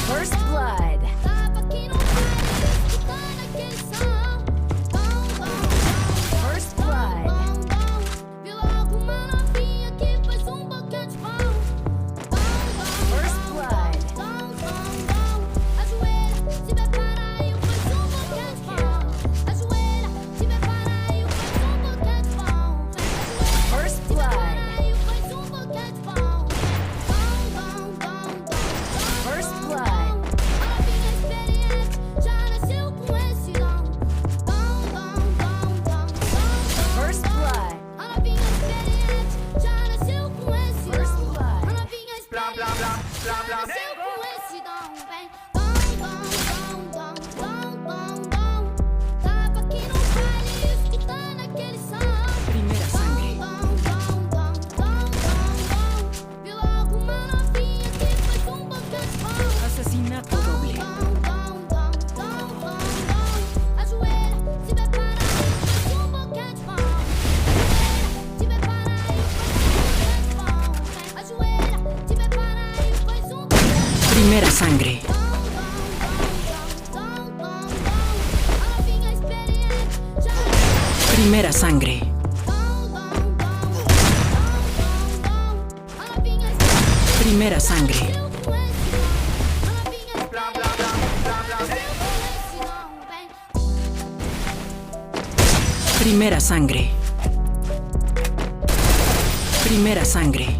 First blood. First blood. First blood. First blood. First blood. First blood. First blood. Blá, blá, blá, blá, blá. Primeira sangre. Assassinato doble. Primeira sangre. Primeira sangre. Primeira sangre. Blá, blá, blá, blá, blá. Primeira sangre. Primeira sangre.